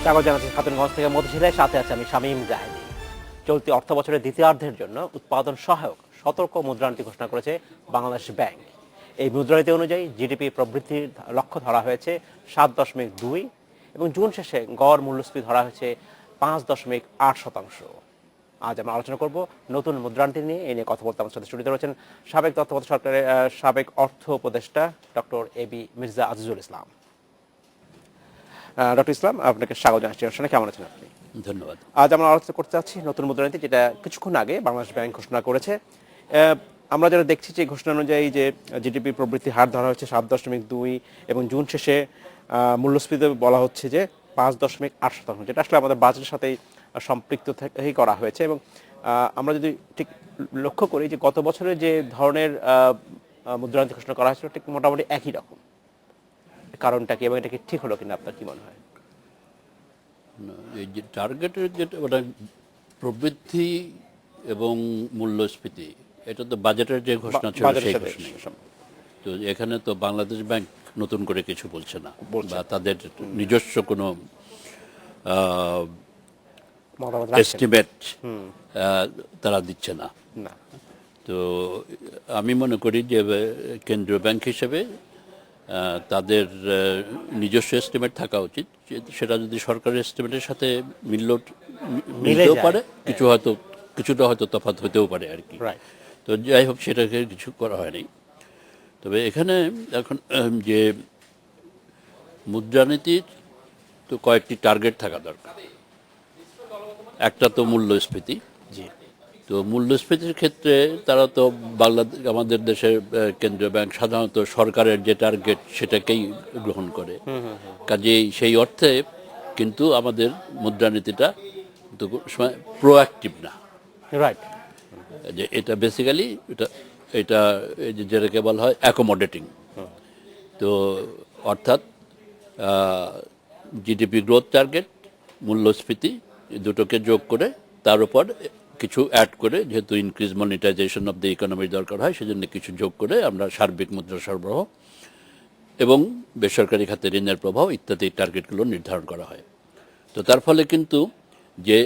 স্বাগত জানাচ্ছি খাতুনগঞ্জ থেকে মধুশিলায়, সাথে আছে আমি শামীম জাহেদি। চলতি অর্থ বছরের দ্বিতীয়ার্ধের জন্য উৎপাদন সহায়ক সতর্ক মুদ্রানীতি ঘোষণা করেছে বাংলাদেশ ব্যাংক। এই মুদ্রানীতি অনুযায়ী জিডিপি প্রবৃদ্ধির লক্ষ্য ধরা হয়েছে 7.2 এবং জুন শেষে গড় মূল্যস্ফীতি ধরা হয়েছে 5.8%। আজ আমরা আলোচনা করব নতুন মুদ্রানীতি নিয়ে। এই নিয়ে কথা বলতে আমার সাথে জড়িত রয়েছেন সাবেক তত্ত্বাবধায়ক সরকারের সাবেক অর্থ উপদেষ্টা ডক্টর এবি মির্জা আজিজুল ইসলাম। ডক্টর ইসলাম, আপনাকে স্বাগত জানাচ্ছি অনুষ্ঠানে। কেমন আছেন আপনি? ধন্যবাদ। আজ আমরা আলোচনা করতে চাচ্ছি নতুন মুদ্রানীতি, যেটা কিছুক্ষণ আগে বাংলাদেশ ব্যাংক ঘোষণা করেছে। আমরা যারা দেখছি যে ঘোষণা অনুযায়ী যে জিডিপি প্রবৃদ্ধি হার ধরা হচ্ছে 7.2 এবং জুন শেষে মূল্যস্ফীতি বলা হচ্ছে যে 5.8%, যেটা আসলে আমাদের বাজেটের সাথেই সম্পৃক্ত থেকেই করা হয়েছে। এবং আমরা যদি ঠিক লক্ষ্য করি যে গত বছরে যে ধরনের মুদ্রানীতি ঘোষণা করা হয়েছিল ঠিক মোটামুটি একই রকম। কারণটা কি এবং এটা কি ঠিক হলো কিনা আপনার কি মনে হয়? এই যে টার্গেটের যেটা ওটা প্রবৃদ্ধি এবং মূল্যস্ফীতি, এটা তো বাজেটের যে ঘোষণা ছিল সেই ঘোষণা। তো এখানে তো বাংলাদেশ ব্যাংক নতুন করে কিছু বলছে না, বা তাদের নিজস্ব কোনো এস্টিমেট তারা দিচ্ছে না। তো আমি মনে করি যে কেন্দ্রীয় ব্যাংক হিসেবে তাদের নিজস্ব এস্টিমেট থাকা উচিত। সেটা যদি সরকারের এস্টিমেটের সাথে মিলতেও পারে, কিছুটা হয়তো তফাৎ হতেও পারে আর কি। তো যাই হোক, সেটাকে কিছু করা হয়নি। তবে এখানে এখন যে মুদ্রানীতির তো কয়েকটি টার্গেট থাকা দরকার। একটা তো মূল্যস্ফীতি। তো মূল্যস্ফীতির ক্ষেত্রে তারা তো আমাদের দেশের কেন্দ্রীয় ব্যাংক সাধারণত সরকারের যে টার্গেট সেটাকেই গ্রহণ করে। কাজেই সেই অর্থে কিন্তু আমাদের মুদ্রানীতিটা তো সময় প্রোঅ্যাক্টিভ না। যে এটা বেসিক্যালি এটা যেটাকে বলা হয় অ্যাকোমোডেটিং। তো অর্থাৎ জিডিপি গ্রোথ টার্গেট, মূল্যস্ফীতি দুটোকে যোগ করে তার উপর কিছু অ্যাড করে, যেহেতু ইনক্রিজ মনিটাইজেশন অফ দ্য ইকোনমির দরকার হয়, সেজন্য কিছু যোগ করে আমরা সার্বিক মুদ্রা সরবরাহ এবং বেসরকারি খাতে ঋণের প্রভাব ইত্যাদি টার্গেটগুলো নির্ধারণ করা হয়। তো তার ফলে কিন্তু যে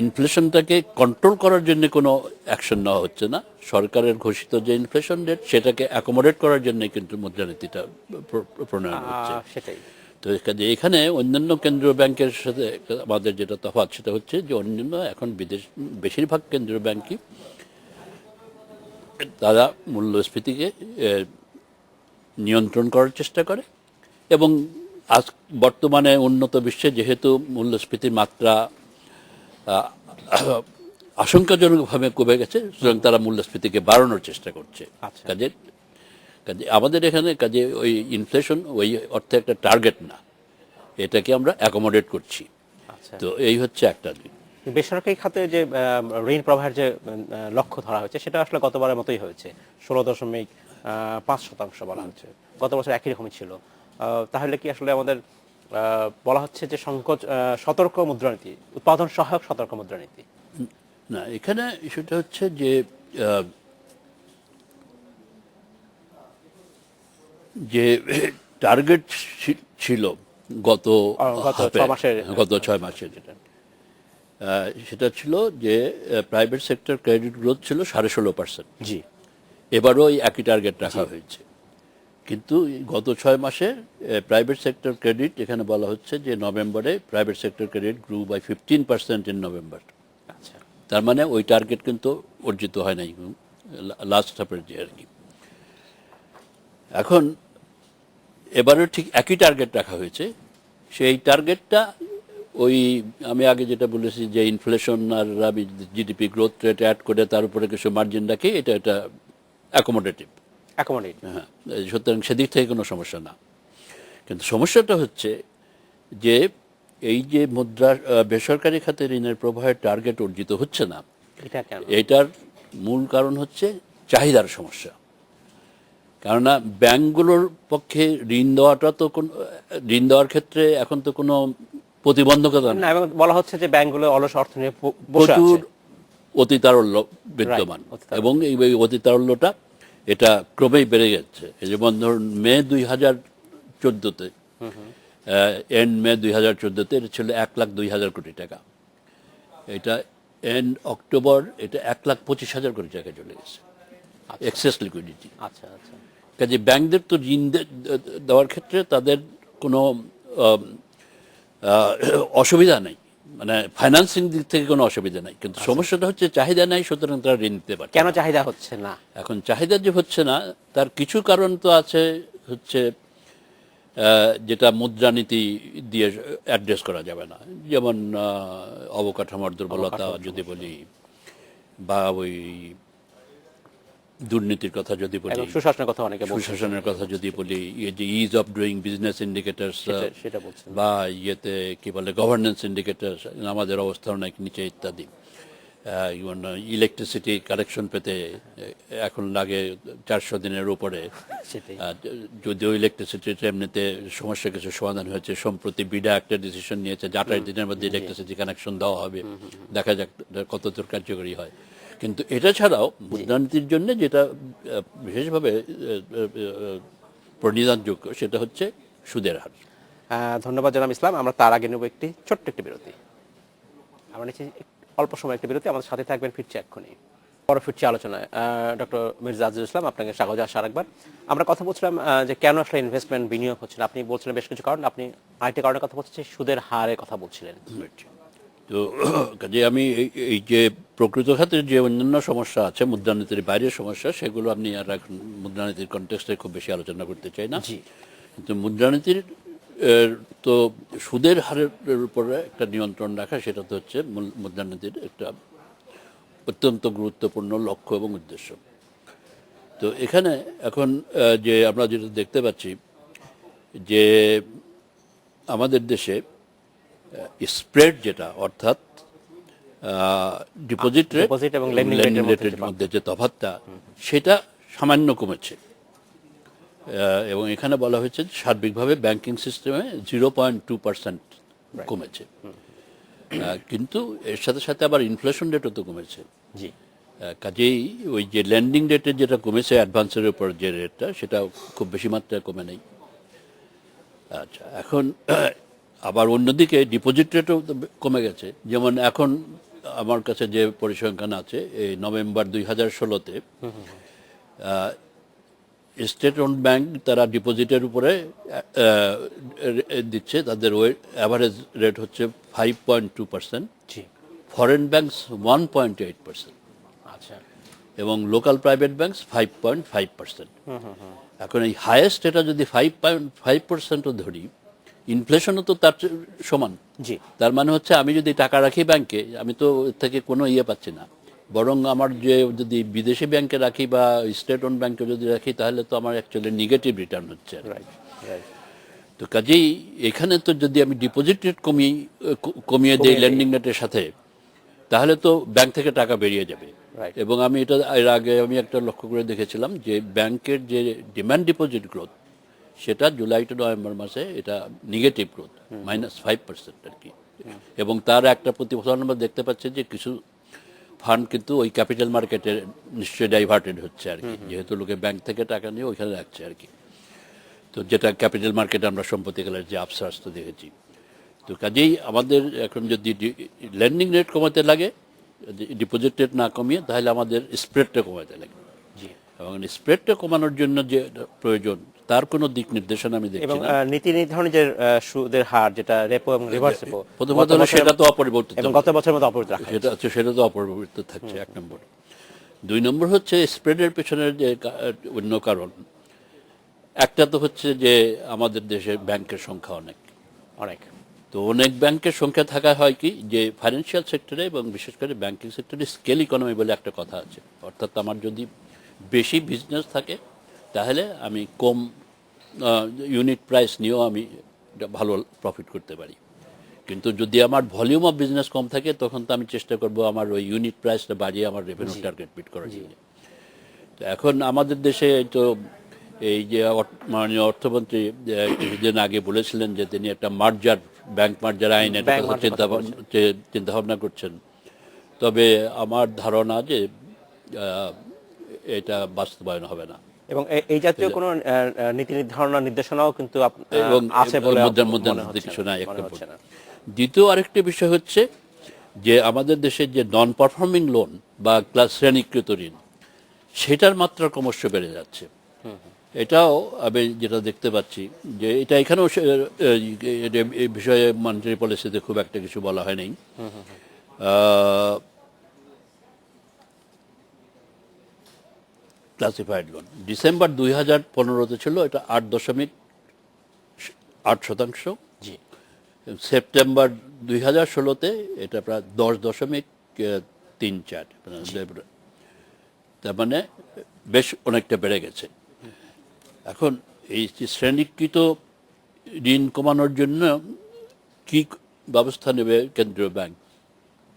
ইনফ্লেশনটাকে কন্ট্রোল করার জন্য কোনো অ্যাকশন নেওয়া হচ্ছে না। সরকারের ঘোষিত যে ইনফ্লেশন রেট সেটাকে অ্যাকোমোডেট করার জন্য কিন্তু মুদ্রানীতিটা প্রণয়ন হচ্ছে। সেটাই। তো এখানে অন্যান্য কেন্দ্রীয় ব্যাংকের সাথে আমাদের যেটা তফাৎ সেটা হচ্ছে যে অন্যান্য এখন বেশিরভাগ কেন্দ্রীয় ব্যাংকই তারা মূল্যস্ফীতিকে নিয়ন্ত্রণ করার চেষ্টা করে। এবং আজ বর্তমানে উন্নত বিশ্বে যেহেতু মূল্যস্ফীতির মাত্রা আশঙ্কাজনকভাবে কমে গেছে, সুতরাং তারা মূল্যস্ফীতিকে বাড়ানোর চেষ্টা করছে। কাজে আমাদের এখানে ওই ইনফ্লেশন ওই অর্থে একটা টার্গেট না, এটাকে আমরা অ্যাকোমোডেট করছি। তো এই হচ্ছে একটা দিক। বেসরকারি খাতে যে ঋণ প্রবাহের যে লক্ষ্য ধরা হয়েছে সেটা আসলে গতবারের মতোই হয়েছে, 16.5% বলা হচ্ছে। গত বছর একই রকমই ছিল। তাহলে কি আসলে আমাদের বলা হচ্ছে যে সতর্ক মুদ্রানীতি, উৎপাদন সহায়ক সতর্ক মুদ্রানীতি? না, এখানে ইস্যুটা হচ্ছে যে টার্গেট ছিল গত 6 মাসের যেটা, সেটা ছিল যে প্রাইভেট সেক্টর ক্রেডিট গ্রোথ ছিল 16.5%। জি, এবারও এই একই টার্গেট রাখা হয়েছে। কিন্তু গত 6 মাসে প্রাইভেট সেক্টর ক্রেডিট, এখানে বলা হচ্ছে যে নভেম্বরে private sector credit grew by 15% in November. তার মানে ওই টার্গেট কিন্তু অর্জিত হয় নাই লাস্ট হাফের যে আর কি। এখন এবারও ঠিক একই টার্গেট রাখা হয়েছে। সেই টার্গেটটা ওই আমি আগে যেটা বলেছি যে ইনফ্লেশন আর জিডিপি গ্রোথ রেট অ্যাড করে তার উপরে কিছু মার্জিন রাখি, এটা অ্যাকোমোডেটিভ। হ্যাঁ, সুতরাং সেদিক থেকে কোনো সমস্যা না। কিন্তু সমস্যাটা হচ্ছে যে এই যে বেসরকারি খাতে ঋণের প্রবাহের টার্গেট অর্জিত হচ্ছে না, এটার মূল কারণ হচ্ছে চাহিদার সমস্যা। কেননা ব্যাংকগুলোর পক্ষে ঋণ দেওয়ার ক্ষেত্রে এখন তো কোনো প্রতিবন্ধকতা নেই। বলা হচ্ছে যে ব্যাংকগুলো অলস অর্থ নিয়ে প্রচুর অতিতারল্য বিদ্যমান, এবং এই অতিতারল্যটা এটা ক্রমেই বেড়ে যাচ্ছে। এই যেমন ধরুন মে 2014-তে এন্ড মে 2014-তে এটা ছিল 1,02,000 কোটি টাকা। এটা এন্ড অক্টোবর এটা 1,25,000 কোটি টাকা চলে গেছে এক্সেস লিকুইডিটি। আচ্ছা আচ্ছা। কাজে ব্যাংকদের তো ঋণ দেওয়ার ক্ষেত্রে তাদের কোনো আহ, আহ, অসুবিধা নেই, মানে ফাইন্যান্সিং দিক থেকে কোনো অসুবিধা নাই, কিন্তু সমস্যাটা হচ্ছে চাহিদা নাই, সুতরাং তারা ঋণ দিতে পারছে কেন না। চাহিদা হচ্ছে না? এখন চাহিদা যে হচ্ছে না তার কিছু কারণ তো আছে, হচ্ছে যেটা মুদ্রানীতি দিয়ে অ্যাড্রেস করা যাবে না, যেমন অবকাঠামোর দুর্বলতা যদি বলি, বা ওই দুর্নীতির কথা যদি বলি, এবং সুশাসনের কথা অনেকে বলছে, সুশাসনের কথা যদি বলি, এই যে is of doing business indicators সেটা বলছেন। বা ইয়েতে কি বলে গভর্নেন্স ইন্ডিকেটার্স, আমাদের অবস্থা অনেক নিচে ইত্যাদি। ইভেন ইলেকট্রিসিটি কালেকশন পেতে এখন লাগে 400 দিনের উপরে। সেটাই। যদিও ইলেকট্রিসিটির এমনিতে সমস্যা কিছু সমাধান হয়েছে, সম্প্রতি বিডা একটা ডিসিশন নিয়েছে যে 28 দিনের মধ্যে ইলেকট্রিসিটি কানেকশন দেওয়া হবে, দেখা যাক কতদূর কার্যকরী হয়। কিন্তু এটা ছাড়াও মুদ্রানীতির জন্য যেটা বিশেষভাবে প্রণিধানযোগ্য সেটা হচ্ছে সুদের হার। ধন্যবাদ জনাব ইসলাম। আমরা তার আগে নেব ছোট্ট একটি বিরতি। আমরা নিচ্ছি অল্প সময় একটি বিরতি, আমাদের সাথে থাকবেন, ফিরছি এক্ষুনি। পরে ফিরছি আলোচনায়। ডক্টর মির্জা আজিজুল ইসলাম, আপনাকে স্বাগত জানাচ্ছি আরেকবার। আমরা কথা বলছিলাম যে কেন আসলে ইনভেস্টমেন্ট বিনিয়োগ হচ্ছে না। আপনি বলছিলেন বেশ কিছু কারণ, আপনি আরেকটি কারণের কথা বলছেন, সুদের হারের কথা বলছিলেন। তো কাজে আমি এই যে প্রকৃত খাতের যে অন্যান্য সমস্যা আছে, মুদ্রানীতির বাইরের সমস্যা, সেগুলো আপনি আর এখন মুদ্রানীতির কনটেক্সটে খুব বেশি আলোচনা করতে চাই না। কিন্তু মুদ্রানীতির তো সুদের হারের উপরে একটা নিয়ন্ত্রণ রাখা, সেটা তো হচ্ছে মুদ্রানীতির একটা অত্যন্ত গুরুত্বপূর্ণ লক্ষ্য এবং উদ্দেশ্য। তো এখানে এখন যে আমরা যেটা দেখতে পাচ্ছি যে আমাদের দেশে স্প্রেড যেটা, অর্থাৎ ডিপোজিট রেট এবং লেন্ডিং রেটের মধ্যে যে তফাৎটা, সেটা সামান্য কমেছে। এবং এখানে বলা হয়েছে সার্বিকভাবে ব্যাংকিং সিস্টেমে 0.2% কমেছে। কিন্তু এর সাথে সাথে আবার ইনফ্লেশন রেটও তো কমেছে। জি। কাজেই ওই যে ল্যান্ডিং রেটের যেটা কমেছে, অ্যাডভান্সের উপর যে রেটটা, সেটা খুব বেশি মাত্রায় কমে নেই। আচ্ছা, এখন আবার অন্যদিকে ডিপোজিট রেটও কমে গেছে। যেমন এখন আমার কাছে যে পরিসংখ্যান আছে, এই নভেম্বর 2016-তে স্টেট ওন ব্যাংক তারা ডিপোজিটের উপরে দিচ্ছে, তাদের অ্যাভারেজ রেট হচ্ছে 5.2%, ফরেন ব্যাংকস 1.8%, আচ্ছা, এবং লোকাল প্রাইভেট ব্যাংকস 5.5%। এখন এই হায়েস্ট এটা যদি 5.5%ও ধরি, ইনফ্লেশনও তো তার সমান। জি। তার মানে হচ্ছে আমি যদি টাকা রাখি ব্যাংকে, আমি তো এর থেকে কোনো পাচ্ছি না, বরং আমার যে যদি বিদেশি ব্যাংকে রাখি বা স্টেট ওন ব্যাংকে যদি রাখি, তাহলে তো আমার অ্যাকচুয়ালি নেগেটিভ রিটার্ন হচ্ছে। তো কাজেই এখানে তো যদি আমি ডিপোজিট রেট কমিয়ে দিই লেন্ডিং রেটের সাথে, তাহলে তো ব্যাংক থেকে টাকা বেরিয়ে যাবে। এবং আমি এটা এর আগে আমি একটা লক্ষ্য করে দেখেছিলাম যে ব্যাংকের যে ডিমান্ড ডিপোজিট গ্রোথ, সেটা জুলাই টু নভেম্বর মাসে এটা নেগেটিভ গ্রোথ, -5% আর কি। এবং তার একটা প্রতিফলন আমরা দেখতে পাচ্ছি যে কিছু ফান্ড কিন্তু ওই ক্যাপিটাল মার্কেটে নিশ্চয়ই ডাইভার্টেড হচ্ছে আর কি, যেহেতু লোকে ব্যাংক থেকে টাকা নিয়ে ওইখানে রাখছে আর কি। তো যেটা ক্যাপিটাল মার্কেটে আমরা সম্প্রতিকালের যে আপসার্সটা দেখেছি। তো কাজেই আমাদের এখন যদি লেন্ডিং রেট কমাতে লাগে, ডিপোজিট রেট না কমিয়ে, তাহলে আমাদের স্প্রেডটা কমাতে লাগে। এবং স্প্রেডটা কমানোর জন্য যে প্রয়োজন, তার কোনো দিক নির্দেশনা আমি দেখছি না। নীতি নির্ধারণে যে সুদের হার, যেটা রেপো এবং রিভার্স রেপো, প্রথমত সেটা তো অপরিবর্তিত, এবং গত বছরের মতো অপরিবর্তিত রাখা হয়েছে। সেটা তো অপরিবর্তিত থাকছে, এক নম্বর। দুই নম্বর হচ্ছে স্প্রেডের পেছনের যে অন্য কারণ, একটা তো হচ্ছে যে আমাদের দেশে ব্যাংকের সংখ্যা অনেক। তো অনেক ব্যাংকের সংখ্যা থাকা হয় কি, যে ফাইন্যান্সিয়াল সেক্টরে এবং বিশেষ করে ব্যাংকিং সেক্টরে স্কেল ইকোনমি বলে একটা কথা আছে। অর্থাৎ আমার যদি বেশি বিজনেস থাকে, তাহলে আমি কম ইউনিট প্রাইস নিয়েও আমি ভালো প্রফিট করতে পারি। কিন্তু যদি আমার ভলিউম অফ বিজনেস কম থাকে, তখন তো আমি চেষ্টা করব আমার ওই ইউনিট প্রাইসটা বাড়িয়ে আমার রেভিনিউ টার্গেট মিট করার জন্য। তো এখন আমাদের দেশে তো এই যে মাননীয় অর্থমন্ত্রী কিছুদিন আগে বলেছিলেন যে তিনি একটা ব্যাংক মার্জার আইনের চিন্তা ভাবনা করছেন। তবে আমার ধারণা যে এটা বাস্তবায়ন হবে না। এবং এই জাতীয় কোনো নীতি নির্ধারণ নির্দেশনাও কিন্তু এবং আছে বলে মধ্যে মনে হচ্ছে কিছু না, নাই মনে একটা হচ্ছে না। দ্বিতীয় আরেকটি বিষয় হচ্ছে যে আমাদের দেশের যে নন পারফর্মিং লোন বা ক্লাস শ্রেণীকৃত ঋণ সেটার মাত্রা ক্রমশ বেড়ে যাচ্ছে। এটাও আমি যেটা দেখতে পাচ্ছি যে এটা এখানেও এই বিষয়ে মনিটারি পলিসিতে খুব একটা কিছু বলা হয় নাই। ক্লাসিফাইড লোন ডিসেম্বর 2015-তে ছিল এটা 8.8%। জি, সেপ্টেম্বর 2016-তে এটা প্রায় 10.34। তার মানে বেশ অনেকটা বেড়ে গেছে। এখন এই যে শ্রেণীকৃত ঋণ কমানোর জন্য কি ব্যবস্থা নেবে কেন্দ্রীয় ব্যাংক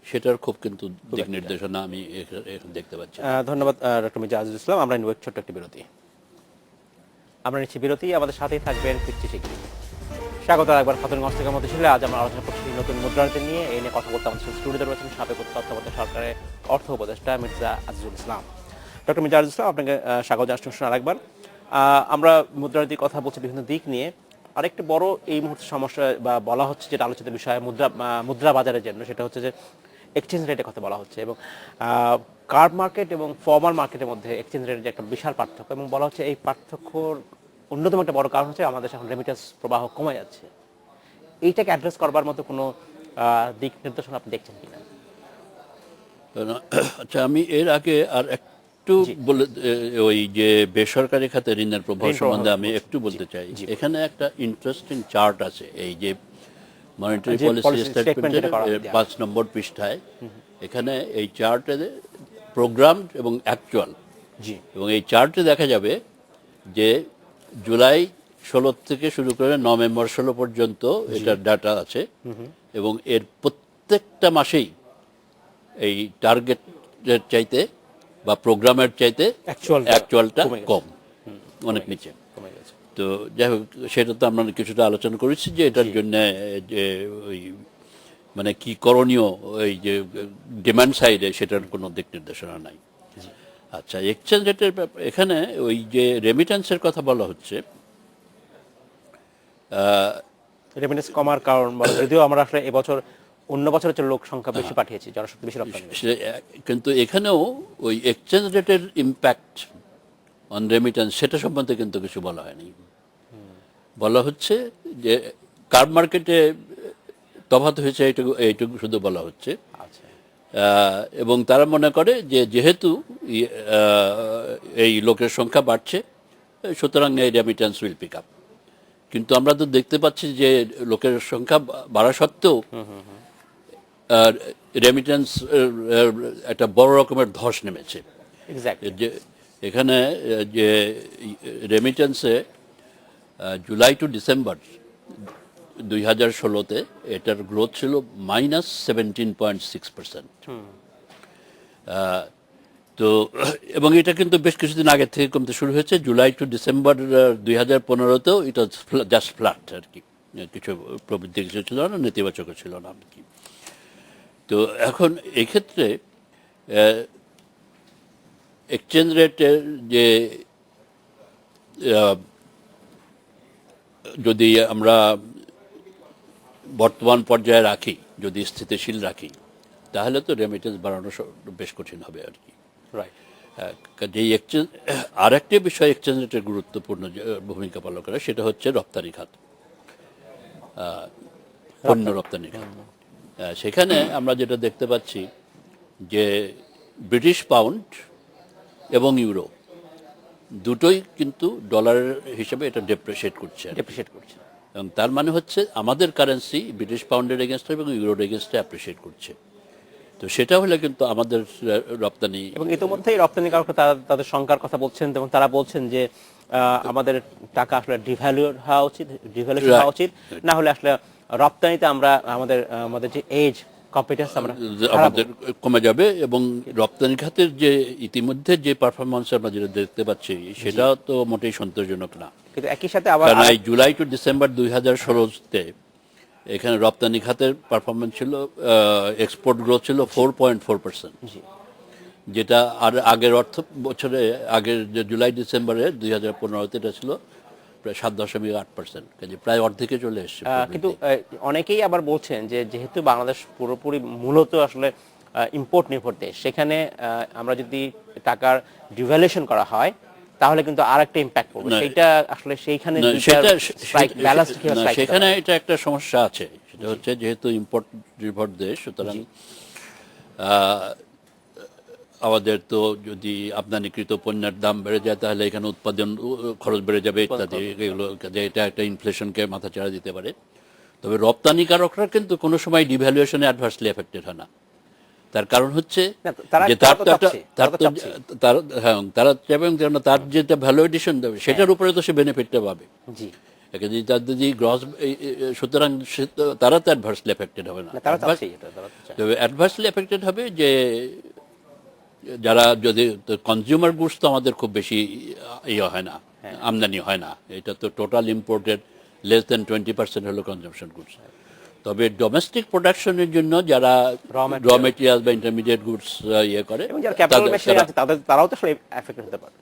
সেটার খুব কিন্তু দিক নির্দেশনা আমি এখানে দেখতে পাচ্ছি। ধন্যবাদ ডক্টর মির্জা আজিজুল ইসলাম। আমরা নিব ছোট্ট একটি বিরতি। আমরা নিচ্ছি বিরতি, আমাদের সাথেই থাকবেন ফিরছি শিগগিরই। স্বাগত একবার খাতুনগঞ্জ থেকে মধ্যে ছিল। আজ আমরা আলোচনা করছি নতুন মুদ্রানীতি নিয়ে। এই নিয়ে কথা বলতে আমাদের সাথে স্টুডিওতে রয়েছেন সাবেক তত্ত্বাবধায়ক সরকারের অর্থ উপদেষ্টা মির্জা আজিজুল ইসলাম। ডক্টর মির্জা আজিজুল ইসলাম, আপনাকে স্বাগত জানাচ্ছি আরেকবার। আমরা মুদ্রানীতির কথা বলছি বিভিন্ন দিক নিয়ে। আরেকটি বড় এই মুহূর্তে সমস্যা বা বলা হচ্ছে যেটা আলোচিত বিষয় মুদ্রা বাজারের জন্য, সেটা হচ্ছে যে এক্সচেঞ্জ রেটের কথা বলা হচ্ছে এবং কার্ড মার্কেট এবং ফর্মাল মার্কেটের মধ্যে এক্সচেঞ্জ রেটের যে একটা বিশাল পার্থক্য, এবং বলা হচ্ছে এই পার্থক্যর অন্যতম একটা বড় কারণ হচ্ছে আমাদের এখন রেমিটেন্স প্রবাহ কমে যাচ্ছে। এইটাকে অ্যাড্রেস করবার মতো কোনো দিক নির্দেশনা আপনি দেখছেন কিনা? আচ্ছা, আমি এর আগে আর একটু বলে ওই যে বেসরকারি খাতে ঋণের প্রভাব সম্বন্ধে আমি একটু বলতে চাই। এখানে একটা ইন্টারেস্টিং চার্ট আছে, এই যে মনিটারি পলিসি স্টেটমেন্টের 5 নম্বর পৃষ্ঠায়। এখানে এই চার্টে প্রোগ্রাম এবং অ্যাকচুয়াল, এবং এই চার্টে দেখা যাবে যে জুলাই 16 থেকে শুরু করে নভেম্বর 16 পর্যন্ত এটার ডাটা আছে, এবং এর প্রত্যেকটা মাসেই এই টার্গেটের চাইতে বা প্রোগ্রামের চাইতে অ্যাকচুয়ালটা কম, অনেক নিচে। তো যাই হোক, সেটা তো আমরা কিছুটা আলোচনা করেছি যে এটার জন্য যে ওই মানে কি করণীয়, ওই যে ডিমান্ড সাইডে সেটার কোনো দিক নির্দেশনা নাই। আচ্ছা, এক্সচেঞ্জ রেটের এখানে ওই যে রেমিটেন্সের কথা বলা হচ্ছে, রেমিটেন্স কমার কারণ যদিও আমরা আসলে এবছর অন্য বছরের চেয়ে লোক সংখ্যা বেশি পাঠিয়েছি, জনশক্তি বেশি রপ্তানি, কিন্তু এখানেও ওই এক্সচেঞ্জ রেটের ইম্প্যাক্ট অন রেমিটেন্স সেটা সম্বন্ধে কিন্তু কিছু বলা হয়নি। বলা হচ্ছে যে কার্ড মার্কেটে তফাৎ হয়েছে এইটুকু শুধু বলা হচ্ছে। এবং তারা মনে করে যে যেহেতু এই লোকের সংখ্যা বাড়ছে, সুতরাং এই রেমিটেন্স উইল পিক আপ। কিন্তু আমরা তো দেখতে পাচ্ছি যে লোকের সংখ্যা বাড়া সত্ত্বেও রেমিটেন্স একটা বড় রকমের ধস নেমেছে। যে এখানে যে রেমিটেন্সে জুলাই টু ডিসেম্বর 2016-তে এটার গ্রোথ ছিল -17.6%। তো এবং এটা কিন্তু বেশ কিছুদিন আগে থেকে কমতে শুরু হয়েছে। জুলাই টু ডিসেম্বর 2015-তেও এটা জাস্ট ফ্ল্যাট আর কি, কিছু প্রবৃদ্ধি কিছু ছিল না, নেতিবাচকও ছিল না আর কি। তো এখন এক্ষেত্রে এক্সচেঞ্জ রেটের যে যদি আমরা বর্তমান পর্যায়ে রাখি, যদি স্থিতিশীল রাখি, তাহলে তো রেমিটেন্স বাড়ানো বেশ কঠিন হবে আর কি। যে এক্সচেঞ্জ আর একটা বিষয় এক্সচেঞ্জ রেটের গুরুত্বপূর্ণ ভূমিকা পালন করে, সেটা হচ্ছে রপ্তানি খাত, পণ্য রপ্তানি খাত। সেখানে আমরা যেটা দেখতে পাচ্ছি যে ব্রিটিশ পাউন্ড এবং ইউরো দুটোই কিন্তু ডলারের হিসেবে এটা ডেপ্রিসিয়েট করছে। এবং তার মানে হচ্ছে আমাদের কারেন্সি ব্রিটিশ পাউন্ডের এগেনস্টে এবং ইউরোর এগেনস্টে অ্যাপ্রিসিয়েট করছে। তো সেটা হলে কিন্তু আমাদের রপ্তানি, এবং ইতিমধ্যেই রপ্তানিকারক তাদের সংখ্যার কথা বলছেন, এবং তারা বলছেন যে আমাদের টাকা আসলে ডিভ্যালুয়েশন হওয়া উচিত, না হলে আসলে রপ্তানিতে আমরা আমাদের যে এজ কম্পিটেন্স আমাদের কমে যাবে। এবং রপ্তানি খাতের যে ইতিমধ্যে যে পারফরমেন্স আমরা যেটা দেখতে পাচ্ছি, সেটা তো মোটেই সন্তোষজনক না। কিন্তু একই সাথে আবার জুলাই টু ডিসেম্বর 2016-তে এখানে রপ্তানি খাতের পারফরমেন্স ছিল, এক্সপোর্ট গ্রোথ ছিল 4.4%। যেটা আর আগের অর্থ বছরে আগের যে জুলাই ডিসেম্বরে 2015-তে এটা ছিল প্রায় 7.8%, কাজে প্রায় অর্ধেকে চলে এসছে কিন্তু অনেকেই আবার বলছেন যে যেহেতু বাংলাদেশ পুরোপুরি মূলত আসলে ইম্পোর্ট নির্ভর দেশ, সেখানে আমরা যদি টাকার ডিভ্যালুয়েশন করা হয় তাহলে কিন্তু আরেকটা ইম্প্যাক্ট পড়বে, সেটা আসলে সেইখানে ব্যালেন্স কিভাবে স্ট্রাইক সেখানে এটা একটা সমস্যা আছে, সেটা হচ্ছে যেহেতু ইম্পোর্ট নির্ভর দেশ, সুতরাং আমাদের তো যদি আমদানিকৃত পণ্যের দাম বেড়ে যায় তাহলে এখানে উৎপাদন খরচ বেড়ে যাবে ইত্যাদি, এগুলো কাজে এটা একটা ইনফ্লেশনকে মাথাচাড়া দিতে পারে। তবে রপ্তানিকারকরা কিন্তু কোনো সময় ডিভ্যালুয়েশনে অ্যাডভার্সলি এফেক্টেড হয় না। তার কারণ হচ্ছে যে তারা চাইবে এবং তার যেটা ভ্যালু এডিশন দেবে সেটার উপরে তো সে বেনিফিটটা পাবে। তার যদি গ্রস, সুতরাং তারা তো অ্যাডভার্সলি এফেক্টেড হবে না। তবে অ্যাডভার্সলি এফেক্টেড হবে যে যারা যদি কনজিউমার গুডস তো আমাদের খুব বেশি ইয়ে হয় না, আমদানি হয় না, এটা তো টোটাল ইম্পোর্টেড লেস দেন 20% হলো কনজামশন গুডস। তবে ডোমেস্টিক প্রোডাকশনের জন্য যারা র মেটেরিয়াল বা ইন্টারমিডিয়েট গুডস ইয়ে করে তারাও তো এফেক্টেড হতে পারে।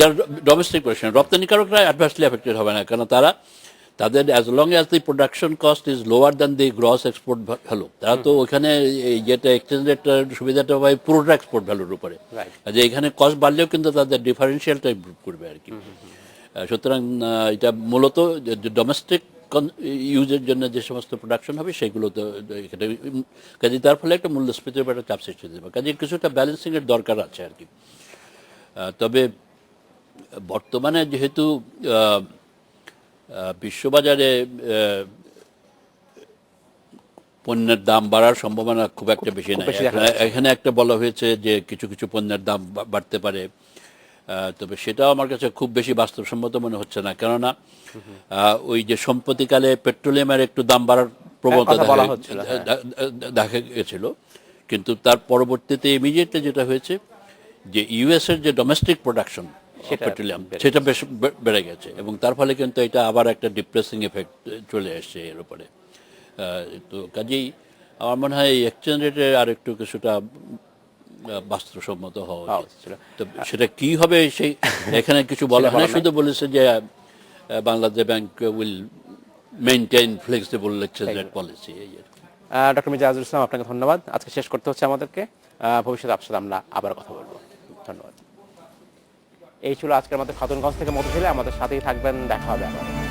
যারা ডোমেস্টিক প্রোডাকশন, রপ্তানিকারকরা অ্যাডভার্সলি এফেক্টেড হবে না, কারণ তারা তাদের as long as the production cost is lower than the gross export value, তারা তো ওখানে যেটা এক্সচেঞ্জ রেটটার সুবিধাটা পায় পুরোটা এক্সপোর্ট ভ্যালুর উপরে, যে এখানে কস্ট বাড়লেও কিন্তু তাদের ডিফারেন্সিয়ালটা ইমপ্রুভ করবে আর কি। সুতরাং এটা মূলত ডোমেস্টিক ইউজের জন্য যে সমস্ত প্রোডাকশন হবে সেগুলো তো এখানে, কাজে তার ফলে একটা মূল্যস্ফীতির একটা চাপ সৃষ্টি হতে পারে, কাজে কিছুটা ব্যালেন্সিংয়ের দরকার আছে আর কি। তবে বর্তমানে যেহেতু বিশ্ববাজারে পণ্যের দাম বাড়ার সম্ভাবনা খুব একটা বেশি নাই, এখানে একটা বলা হয়েছে যে কিছু কিছু পণ্যের দাম বাড়তে পারে, তবে সেটাও আমার কাছে খুব বেশি বাস্তবসম্মত মনে হচ্ছে না, কেননা ওই যে সম্প্রতিকালে পেট্রোলিয়ামের একটু দাম বাড়ার প্রবণতা দেখা গেছিল, কিন্তু তার পরবর্তীতে ইমিডিয়েটলি যেটা হয়েছে যে ইউএস এর যে ডোমেস্টিক প্রোডাকশন পেট্রোলিয়াম সেটা বেশ বেড়ে গেছে, এবং তার ফলে কিন্তু এটা আবার একটা ডিপ্রেসিং এফেক্ট চলে আসছে এর উপরে। তো কাজেই আমার মনে হয় এক্সচেঞ্জ রেটের আর একটু কিছুটা বাস্তবসম্মত হওয়া উচিত। তো সেটা কি হবে সেই এখানে কিছু বলা হয় না, শুধু বলেছে যে Bangladesh bank will maintain flexible exchange rate policy. Doctor Mirza Azizul Islam, আপনাকে ধন্যবাদ। আজকে শেষ করতে হচ্ছে আমাদেরকে, ভবিষ্যতে আপনার সাথে আমরা আবার কথা বলবো। ধন্যবাদ। এই ছিল আজকের আমাদের খাতুনগঞ্জ থেকে মধু ছিল, আমাদের সাথেই থাকবেন, দেখা হবে আবার।